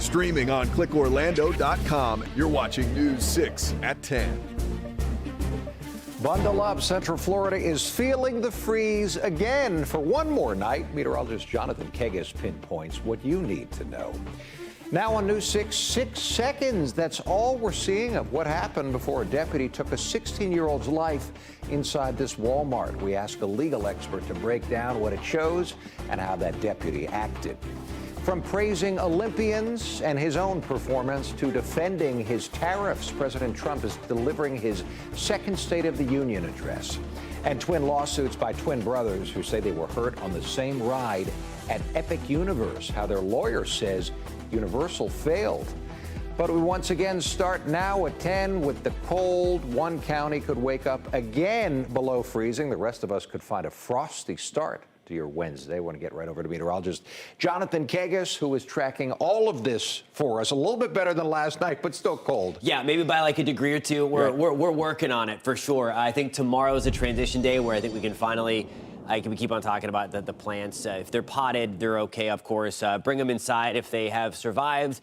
Streaming on clickorlando.com, you're watching News 6 at 10. Bundle up. Central Florida is feeling the freeze again for one more night. Meteorologist Jonathan Kegas pinpoints what you need to know. Now on News 6, 6 seconds. That's all we're seeing of what happened before a deputy took a 16-year-old's life inside this Walmart. We asked a legal expert to break down what it shows and how that deputy acted. From praising Olympians and his own performance to defending his tariffs, President Trump is delivering his second State of the Union address. And twin lawsuits by twin brothers who say they were hurt on the same ride at Epic Universe, how their lawyer says Universal failed. But we once again start now at 10 with the cold. One county could wake up again below freezing. The rest of us could find a frosty start to your Wednesday. I want to get right over to meteorologist Jonathan Kegas, who is tracking all of this for us. A little bit better than last night, but still cold. Yeah, maybe by like a degree or two. We're working on it for sure. I think tomorrow is a transition day where I think we can finally we keep on talking about the plants. If they're potted, they're okay, of course. Bring them inside if they have survived,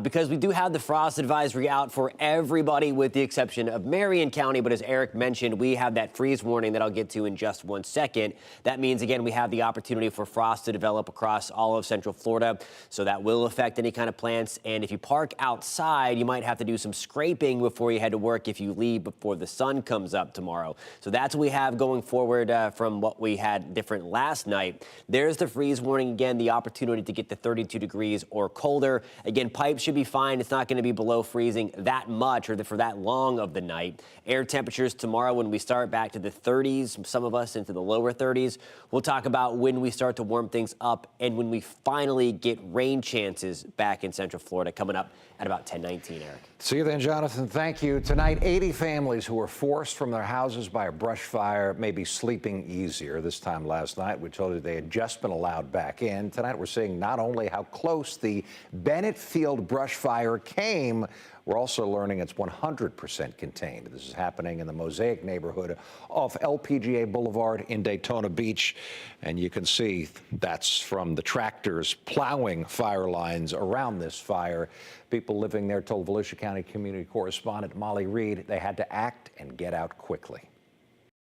because we do have the frost advisory out for everybody with the exception of Marion County. But as Eric mentioned, we have that freeze warning that I'll get to in just 1 second. That means, again, we have the opportunity for frost to develop across all of Central Florida. So that will affect any kind of plants. And if you park outside, you might have to do some scraping before you head to work if you leave before the sun comes up tomorrow. So that's what we have going forward from what we had different last night. There's the freeze warning again, the opportunity to get to 32 degrees or colder. Again, pipes should be fine. It's not going to be below freezing that much or for that long of the night. Air temperatures tomorrow when we start back to the 30s, some of us into the lower 30s. We'll talk about when we start to warm things up and when we finally get rain chances back in Central Florida coming up at about 10:19, Eric. See you then, Jonathan. Thank you. Tonight, 80 families who were forced from their houses by a brush fire may be sleeping easier. This time last night, we told you they had just been allowed back in. Tonight, we're seeing not only how close the Bennett Field brush fire came, we're also learning it's 100% contained. This is happening in the Mosaic neighborhood off LPGA Boulevard in Daytona Beach. And you can see that's from the tractors plowing fire lines around this fire. People living there told Volusia County community correspondent Molly Reed they had to act and get out quickly.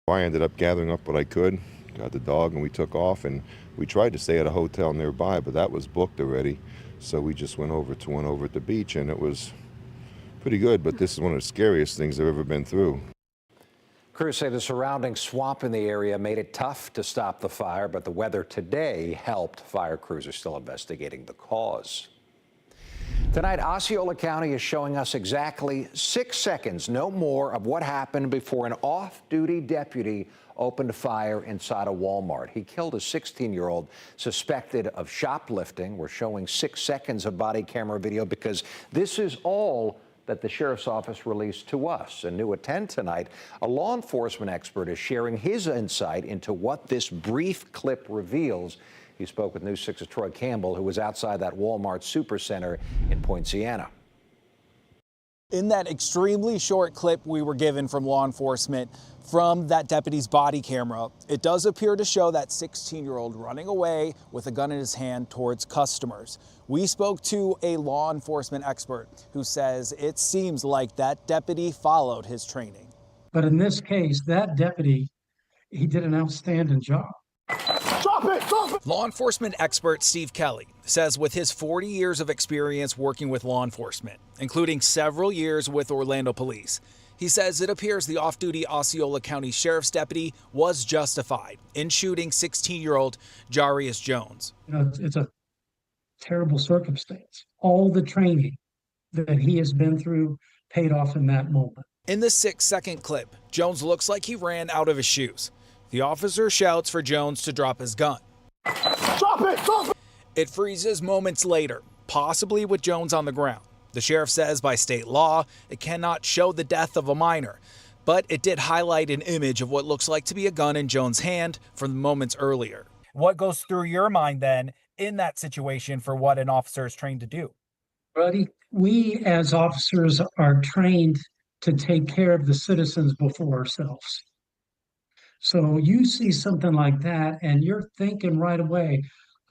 I ended up gathering up what I could, got the dog, and we took off. And we tried to stay at a hotel nearby, but that was booked already. So we just went over to one over at the beach, and it was pretty good, but this is one of the scariest things I've ever been through. Crews say the surrounding swamp in the area made it tough to stop the fire, but the weather today helped. Fire crews are still investigating the cause. Tonight, Osceola County is showing us exactly 6 seconds, no more, of what happened before an off-duty deputy opened fire inside a Walmart. He killed a 16-year-old suspected of shoplifting. We're showing 6 seconds of body camera video because this is all that the sheriff's office released to us. And new at 10 tonight, a law enforcement expert is sharing his insight into what this brief clip reveals. He spoke with News 6's Troy Campbell, who was outside that Walmart Supercenter in Poinciana. In that extremely short clip we were given from law enforcement from that deputy's body camera, it does appear to show that 16-year-old running away with a gun in his hand towards customers. We spoke to a law enforcement expert who says it seems like that deputy followed his training. But in this case, that deputy, he did an outstanding job. Stop it! Stop it! Law enforcement expert Steve Kelly says with his 40 years of experience working with law enforcement, including several years with Orlando Police, he says it appears the off-duty Osceola County Sheriff's deputy was justified in shooting 16-year-old Jarius Jones. You know, it's a terrible circumstance. All the training that he has been through paid off in that moment. In the 6-second clip, Jones looks like he ran out of his shoes. The officer shouts for Jones to drop his gun. Drop it! Drop it! It freezes moments later, possibly with Jones on the ground. The sheriff says by state law, it cannot show the death of a minor, but it did highlight an image of what looks like to be a gun in Jones' hand from moments earlier. What goes through your mind then in that situation for what an officer is trained to do? Buddy, we as officers are trained to take care of the citizens before ourselves. So you see something like that and you're thinking right away,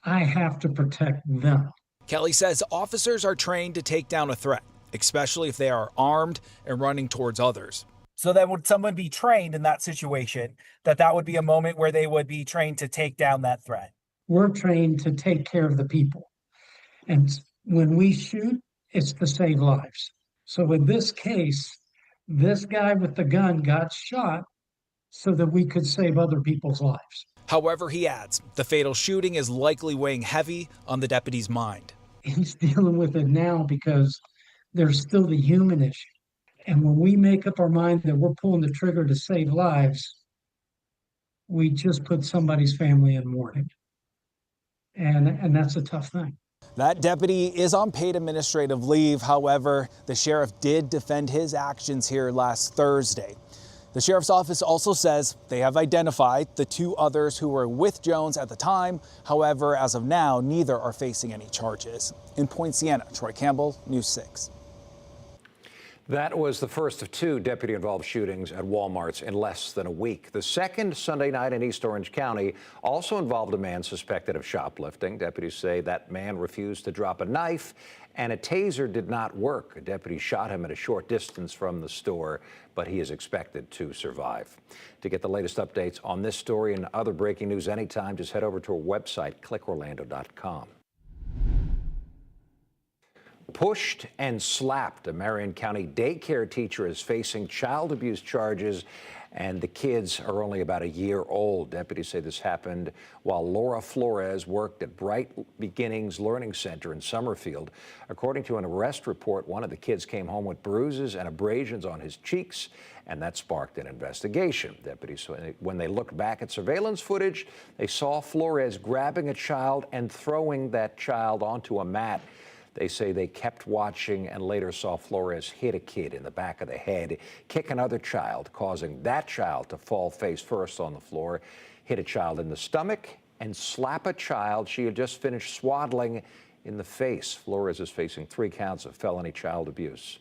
I have to protect them. Kelly says officers are trained to take down a threat, especially if they are armed and running towards others. So that would someone be trained in that situation, that would be a moment where they would be trained to take down that threat? We're trained to take care of the people. And when we shoot, it's to save lives. So in this case, this guy with the gun got shot so that we could save other people's lives. However, he adds, the fatal shooting is likely weighing heavy on the deputy's mind. He's dealing with it now because there's still the human issue. And when we make up our mind that we're pulling the trigger to save lives, we just put somebody's family in mourning. And that's a tough thing. That deputy is on paid administrative leave. However, the sheriff did defend his actions here last Thursday. The sheriff's office also says they have identified the two others who were with Jones at the time. However, as of now, neither are facing any charges. In Point Siena, Troy Campbell, News 6. That was the first of two deputy-involved shootings at Walmarts in less than a week. The second Sunday night in East Orange County also involved a man suspected of shoplifting. Deputies say that man refused to drop a knife, and a taser did not work. A deputy shot him at a short distance from the store, but he is expected to survive. To get the latest updates on this story and other breaking news anytime, just head over to our website, clickorlando.com. Pushed and slapped. A Marion County daycare teacher is facing child abuse charges, and the kids are only about a year old. Deputies say this happened while Laura Flores worked at Bright Beginnings Learning Center in Summerfield. According to an arrest report, one of the kids came home with bruises and abrasions on his cheeks, and that sparked an investigation. Deputies, when they looked back at surveillance footage, they saw Flores grabbing a child and throwing that child onto a mat. They say they kept watching and later saw Flores hit a kid in the back of the head, kick another child, causing that child to fall face first on the floor, hit a child in the stomach, and slap a child she had just finished swaddling in the face. Flores is facing 3 counts of felony child abuse.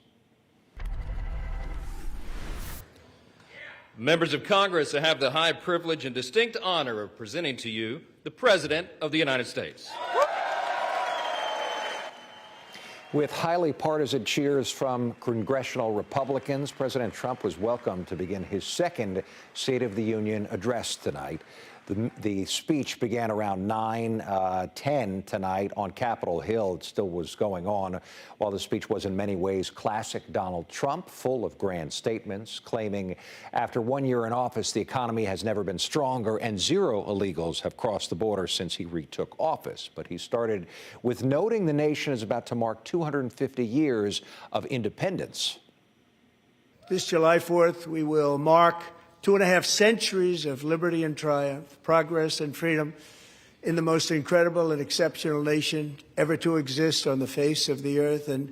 Members of Congress, I have the high privilege and distinct honor of presenting to you the President of the United States. With highly partisan cheers from congressional Republicans, President Trump was welcomed to begin his second State of the Union address tonight. The speech began around 9:10 tonight on Capitol Hill. It still was going on. While the speech was in many ways classic Donald Trump, full of grand statements, claiming after 1 year in office, the economy has never been stronger and 0 illegals have crossed the border since he retook office. But he started with noting the nation is about to mark 250 years of independence. This July 4th, we will mark 2.5 centuries of liberty and triumph, progress and freedom in the most incredible and exceptional nation ever to exist on the face of the earth. And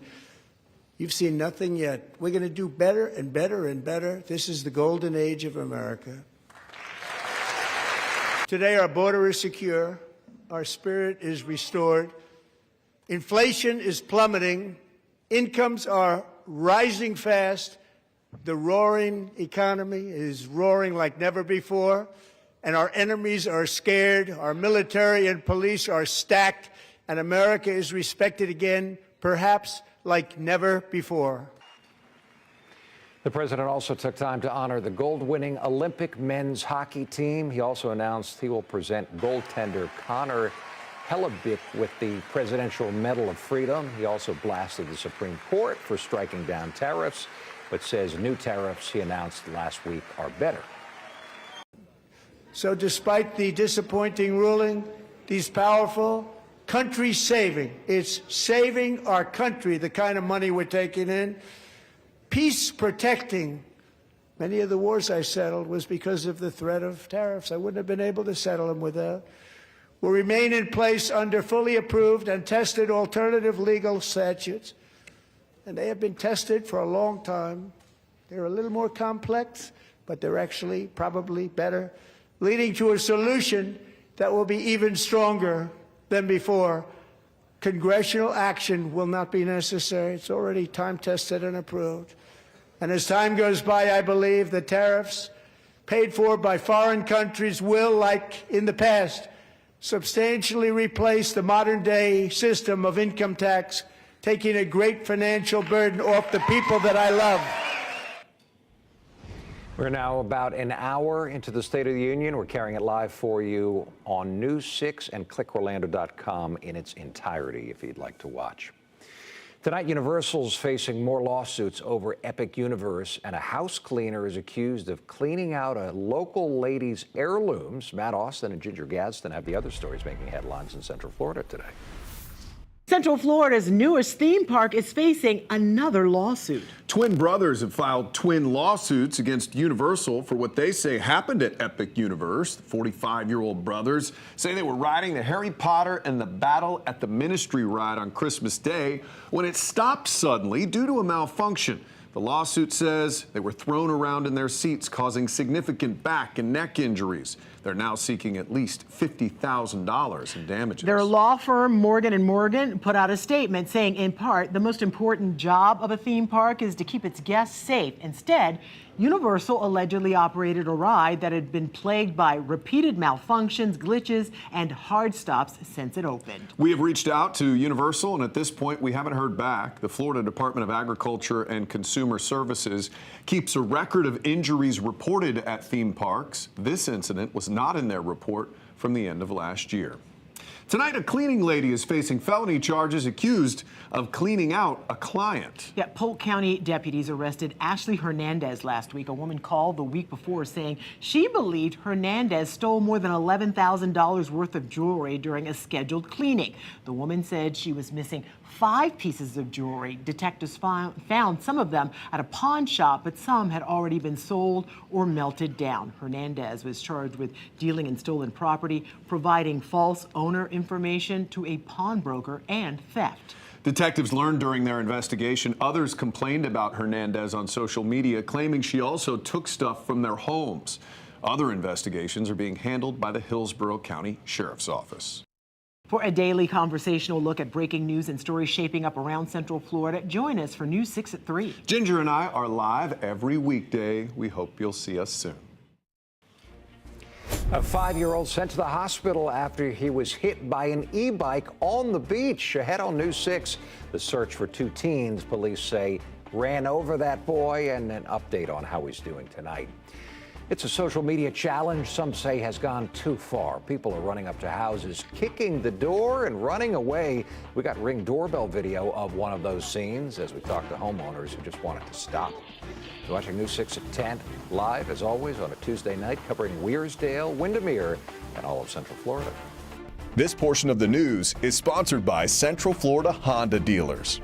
you've seen nothing yet. We're going to do better and better and better. This is the golden age of America. Today, our border is secure. Our spirit is restored. Inflation is plummeting. Incomes are rising fast. The roaring economy is roaring like never before, and our enemies are scared. Our military and police are stacked, and America is respected again, perhaps like never before. The president also took time to honor the gold-winning Olympic men's hockey team. He also announced he will present goaltender Connor Hellebuyck with the Presidential Medal of Freedom. He also blasted the Supreme Court for striking down tariffs, but says new tariffs he announced last week are better. So despite the disappointing ruling, these powerful, country-saving, it's saving our country, the kind of money we're taking in, peace-protecting. Many of the wars I settled was because of the threat of tariffs. I wouldn't have been able to settle them without. Will remain in place under fully approved and tested alternative legal statutes. And they have been tested for a long time. They're a little more complex, but they're actually probably better, leading to a solution that will be even stronger than before. Congressional action will not be necessary. It's already time-tested and approved. And as time goes by, I believe the tariffs paid for by foreign countries will, like in the past, substantially replace the modern-day system of income tax, taking a great financial burden off the people that I love. We're now about an hour into the State of the Union. We're carrying it live for you on News 6 and clickorlando.com in its entirety if you'd like to watch. Tonight, Universal's facing more lawsuits over Epic Universe, and a house cleaner is accused of cleaning out a local lady's heirlooms. Matt Austin and Ginger Gadsden have the other stories making headlines in Central Florida today. Central Florida's newest theme park is facing another lawsuit. Twin brothers have filed twin lawsuits against Universal for what they say happened at Epic Universe. The 45-year-old brothers say they were riding the Harry Potter and the Battle at the Ministry ride on Christmas Day when it stopped suddenly due to a malfunction. The lawsuit says they were thrown around in their seats, causing significant back and neck injuries. They're now seeking at least $50,000 in damages. Their law firm, Morgan & Morgan, put out a statement saying, in part, the most important job of a theme park is to keep its guests safe. Instead, Universal allegedly operated a ride that had been plagued by repeated malfunctions, glitches, and hard stops since it opened. We have reached out to Universal, and at this point, we haven't heard back. The Florida Department of Agriculture and Consumer Services keeps a record of injuries reported at theme parks. This incident was not in their report from the end of last year. Tonight, a cleaning lady is facing felony charges accused of cleaning out a client. Yeah, Polk County deputies arrested Ashley Hernandez last week. A woman called the week before saying she believed Hernandez stole more than $11,000 worth of jewelry during a scheduled cleaning. The woman said she was missing 5 pieces of jewelry. Detectives found some of them at a pawn shop, but some had already been sold or melted down. Hernandez was charged with dealing in stolen property, providing false owner information to a pawnbroker, and theft. Detectives learned during their investigation others complained about Hernandez on social media, claiming she also took stuff from their homes. Other investigations are being handled by the Hillsborough County Sheriff's Office. For a daily conversational look at breaking news and stories shaping up around Central Florida, join us for News 6 at 3. Ginger and I are live every weekday. We hope you'll see us soon. A 5-year-old sent to the hospital after he was hit by an e-bike on the beach. Ahead on News 6, the search for 2 teens police say ran over that boy, and an update on how he's doing tonight. It's a social media challenge some say has gone too far. People are running up to houses, kicking the door and running away. We got Ring doorbell video of one of those scenes as we talk to homeowners who just want it to stop. You're watching News 6 at 10, live as always on a Tuesday night, covering Weirsdale, Windermere, and all of Central Florida. This portion of the news is sponsored by Central Florida Honda Dealers.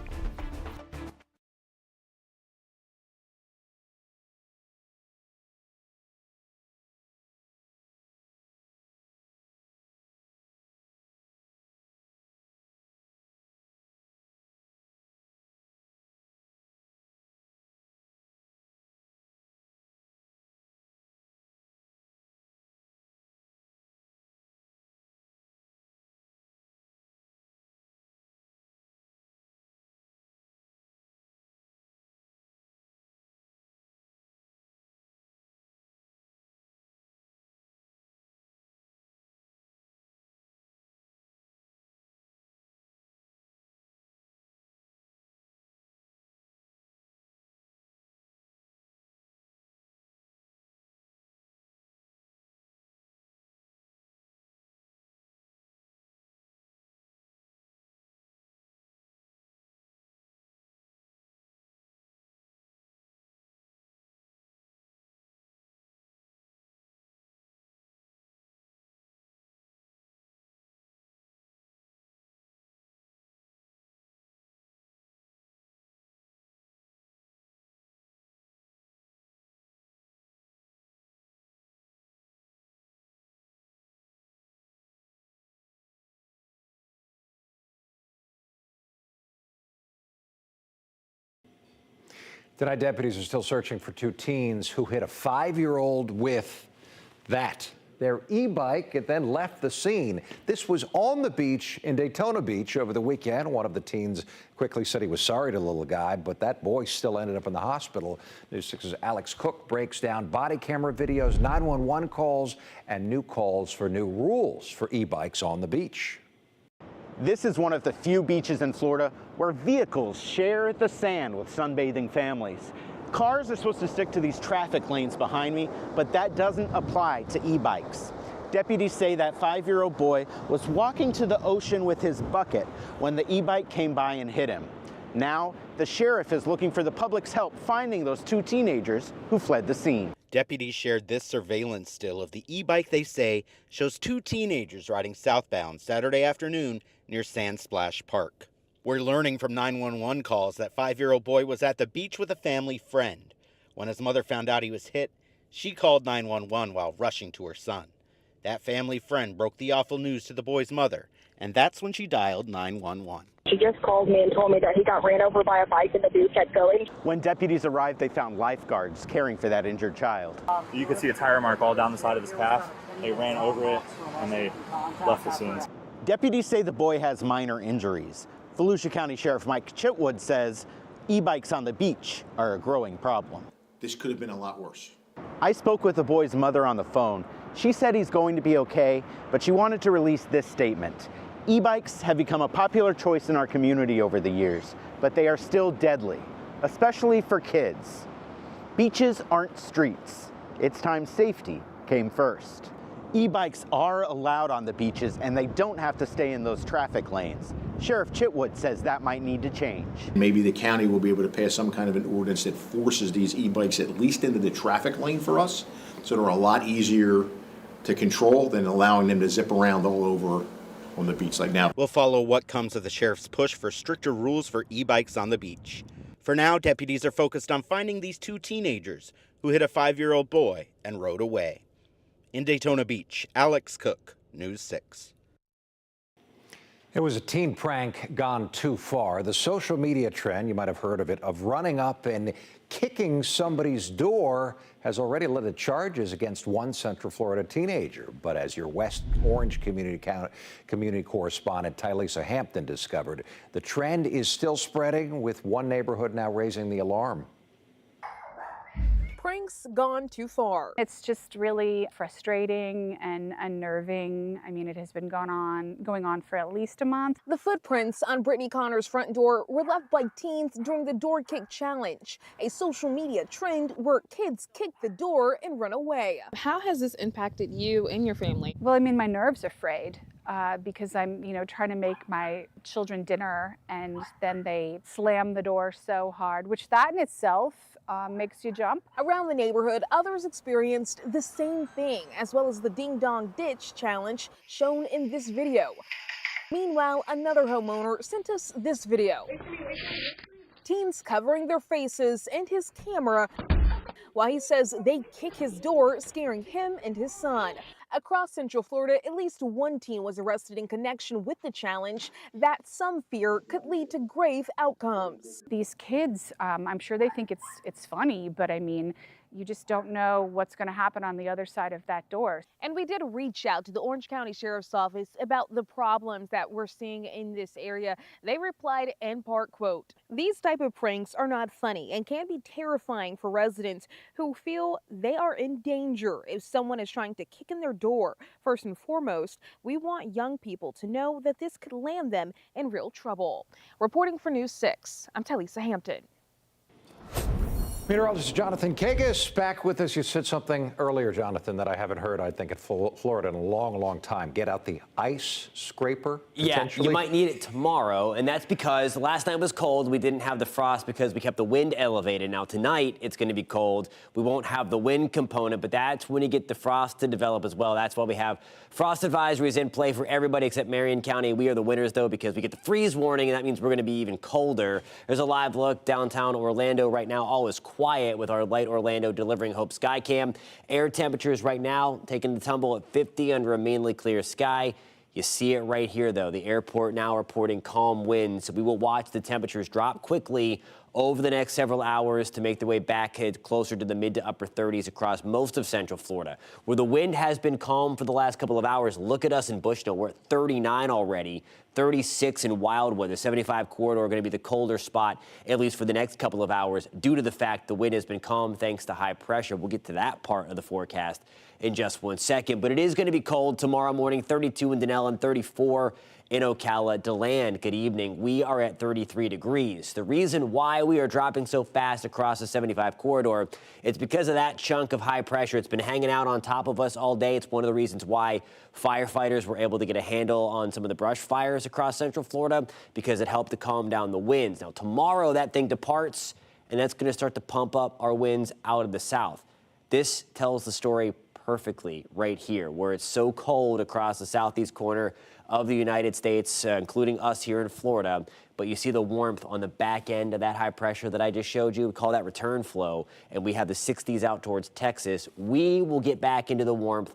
Tonight, deputies are still searching for 2 teens who hit a 5-year-old with that. their e-bike and then left the scene. This was on the beach in Daytona Beach over the weekend. One of the teens quickly said he was sorry to the little guy, but that boy still ended up in the hospital. News 6's Alex Cook breaks down body camera videos, 911 calls, and new calls for new rules for e-bikes on the beach. This is one of the few beaches in Florida where vehicles share the sand with sunbathing families. Cars are supposed to stick to these traffic lanes behind me, but that doesn't apply to e-bikes. Deputies say that 5-year-old boy was walking to the ocean with his bucket when the e-bike came by and hit him. Now, the sheriff is looking for the public's help finding those 2 teenagers who fled the scene. Deputies shared this surveillance still of the e-bike they say shows 2 teenagers riding southbound Saturday afternoon near Sand Splash Park. We're learning from 911 calls that 5-year-old boy was at the beach with a family friend. When his mother found out he was hit, she called 911 while rushing to her son. That family friend broke the awful news to the boy's mother, and that's when she dialed 911. She just called me and told me that he got ran over by a bike and the dude kept going. When deputies arrived, they found lifeguards caring for that injured child. You could see a tire mark all down the side of his calf. They ran over it and they left the scene. Deputies say the boy has minor injuries. Volusia County Sheriff Mike Chitwood says e-bikes on the beach are a growing problem. This could have been a lot worse. I spoke with the boy's mother on the phone. She said he's going to be okay, but she wanted to release this statement. E-bikes have become a popular choice in our community over the years, but they are still deadly, especially for kids. Beaches aren't streets. It's time safety came first. E-bikes are allowed on the beaches and they don't have to stay in those traffic lanes. Sheriff Chitwood says that might need to change. Maybe the county will be able to pass some kind of an ordinance that forces these e-bikes at least into the traffic lane for us, so they're a lot easier to control than allowing them to zip around all over on the beach like now. We'll follow what comes of the sheriff's push for stricter rules for e-bikes on the beach. For now, deputies are focused on finding these 2 teenagers who hit a 5-year-old boy and rode away. In Daytona Beach, Alex Cook, News 6. It was a teen prank gone too far. The social media trend, you might have heard of it, of running up and kicking somebody's door has already led to charges against one Central Florida teenager. But as your West Orange community correspondent Tylisa Hampton discovered, the trend is still spreading, with one neighborhood now raising the alarm. Pranks gone too far. It's just really frustrating and unnerving. I mean, it has been going on for at least a month. The footprints on Brittany Connor's front door were left by teens during the door kick challenge, a social media trend where kids kick the door and run away. How has this impacted you and your family? Well, I mean, my nerves are frayed. Because I'm, trying to make my children dinner and then they slam the door so hard, which that in itself makes you jump. Around the neighborhood, others experienced the same thing, as well as the Ding Dong Ditch challenge shown in this video. Meanwhile, another homeowner sent us this video. Teens covering their faces and his camera while he says they kick his door, scaring him and his son. Across Central Florida, at least one teen was arrested in connection with the challenge that some fear could lead to grave outcomes. These kids, I'm sure they think it's funny, but I mean, you just don't know what's going to happen on the other side of that door. And we did reach out to the Orange County Sheriff's Office about the problems that we're seeing in this area. They replied in part, quote, "These type of pranks are not funny and can be terrifying for residents who feel they are in danger if someone is trying to kick in their door. First and foremost, we want young people to know that this could land them in real trouble." Reporting for News 6, I'm Tylisa Hampton. Meteorologist Jonathan Kagis back with us. You said something earlier, Jonathan, that I haven't heard, I think, at Florida in a long, long time. Get out the ice scraper, potentially? Yeah, you might need it tomorrow, and that's because last night was cold. We didn't have the frost because we kept the wind elevated. Now tonight, it's going to be cold. We won't have the wind component, but that's when you get the frost to develop as well. That's why we have frost advisories in play for everybody except Marion County. We are the winners, though, because we get the freeze warning, and that means we're going to be even colder. There's a live look downtown Orlando right now. All is quiet with our Light Orlando delivering Hope Skycam. Air temperatures right now taking the tumble at 50 under a mainly clear sky. You see it right here, though. The airport now reporting calm winds. We will watch the temperatures drop quickly over the next several hours to make their way back closer to the mid to upper 30s across most of central Florida. Where the wind has been calm for the last couple of hours, look at us in Bushnell. We're at 39 already, 36 in Wildwood. The 75 corridor going to be the colder spot, at least for the next couple of hours, due to the fact the wind has been calm thanks to high pressure. We'll get to that part of the forecast in just 1 second. But it is going to be cold tomorrow morning, 32 in Denellen, 34 in Ocala. DeLand, good evening. We are at 33 degrees. The reason why we are dropping so fast across the 75 corridor, it's because of that chunk of high pressure. It's been hanging out on top of us all day. It's one of the reasons why firefighters were able to get a handle on some of the brush fires across central Florida, because it helped to calm down the winds. Now, tomorrow that thing departs, and that's going to start to pump up our winds out of the south. This tells the story perfectly right here, where it's so cold across the southeast corner of the United States, including us here in Florida. But you see the warmth on the back end of that high pressure that I just showed you. We call that return flow, and we have the 60s out towards Texas. We will get back into the warmth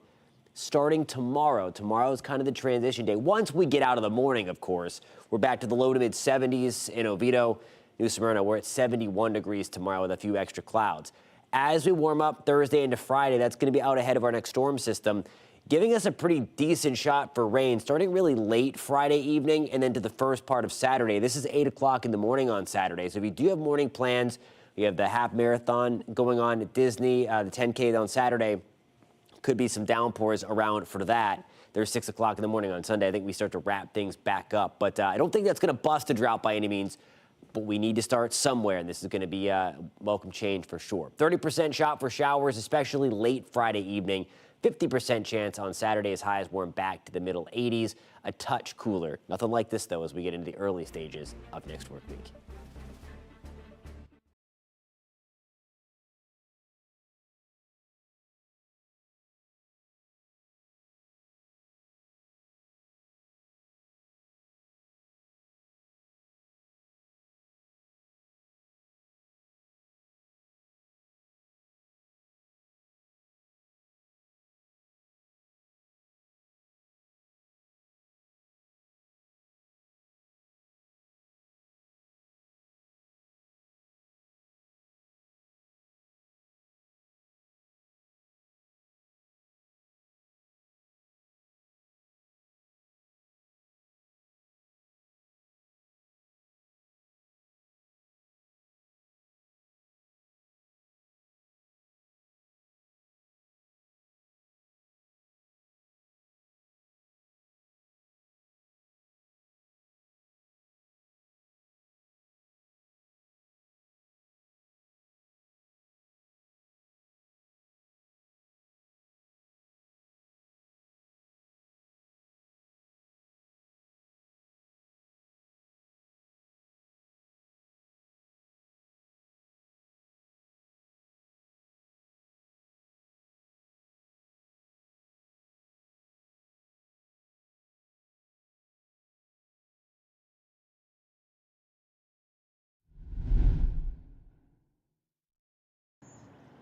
starting tomorrow. Tomorrow is kind of the transition day. Once we get out of the morning, of course, we're back to the low to mid 70s in Oviedo, New Smyrna. We're at 71 degrees tomorrow with a few extra clouds. As we warm up Thursday into Friday, that's going to be out ahead of our next storm system, giving us a pretty decent shot for rain starting really late Friday evening and then to the first part of Saturday. This is 8 o'clock in the morning on Saturday. So if you do have morning plans, we have the half marathon going on at Disney, the 10K on Saturday. Could be some downpours around for that. There's 6 o'clock in the morning on Sunday. I think we start to wrap things back up. But I don't think that's going to bust a drought by any means. But we need to start somewhere, and this is going to be a welcome change for sure. 30% shot for showers, especially late Friday evening. 50% chance on Saturday as highs warm back to the middle 80s. A touch cooler. Nothing like this, though, as we get into the early stages of next work week.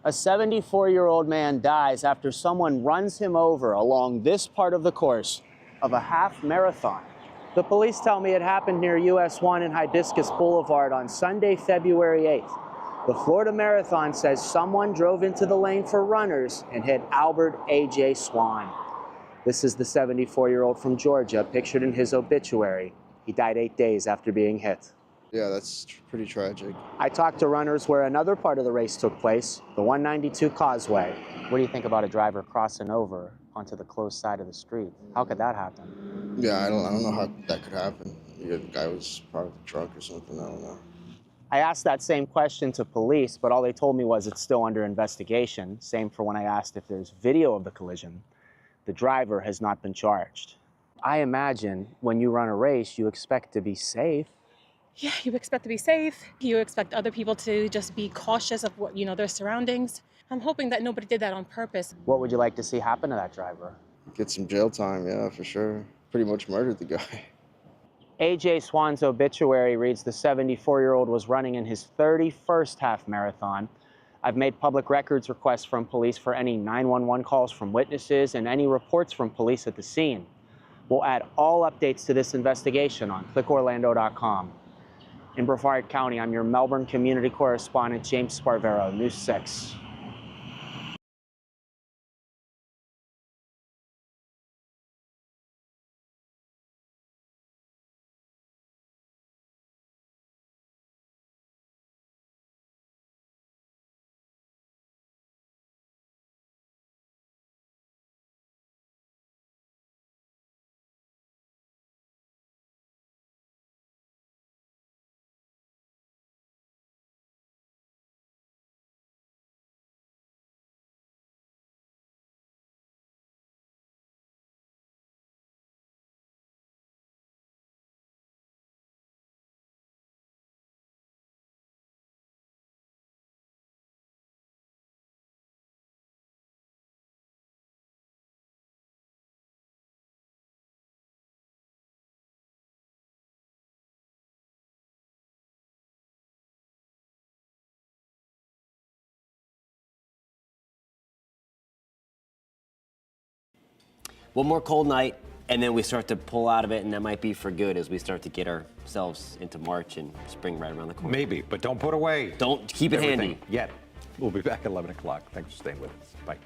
A 74-year-old man dies after someone runs him over along this part of the course of a half marathon. The police tell me it happened near US 1 and Hibiscus Boulevard on Sunday, February 8th. The Florida Marathon says someone drove into the lane for runners and hit Albert A.J. Swan. This is the 74-year-old from Georgia, pictured in his obituary. He died 8 days after being hit. Yeah, that's pretty tragic. I talked to runners where another part of the race took place, the 192 Causeway. What do you think about a driver crossing over onto the closed side of the street? How could that happen? Yeah, I don't know how that could happen. The guy was part of a truck or something, I don't know. I asked that same question to police, but all they told me was it's still under investigation. Same for when I asked if there's video of the collision. The driver has not been charged. I imagine when you run a race, you expect to be safe. Yeah, you expect to be safe. You expect other people to just be cautious of what, their surroundings. I'm hoping that nobody did that on purpose. What would you like to see happen to that driver? Get some jail time, yeah, for sure. Pretty much murdered the guy. A.J. Swan's obituary reads the 74-year-old was running in his 31st half marathon. I've made public records requests from police for any 911 calls from witnesses and any reports from police at the scene. We'll add all updates to this investigation on clickorlando.com. In Brevard County, I'm your Melbourne community correspondent, James Sparvero, News 6. One more cold night, and then we start to pull out of it, and that might be for good as we start to get ourselves into March and spring right around the corner. Maybe, but don't put away. Don't keep it everything handy. yet. We'll be back at 11 o'clock. Thanks for staying with us. Bye.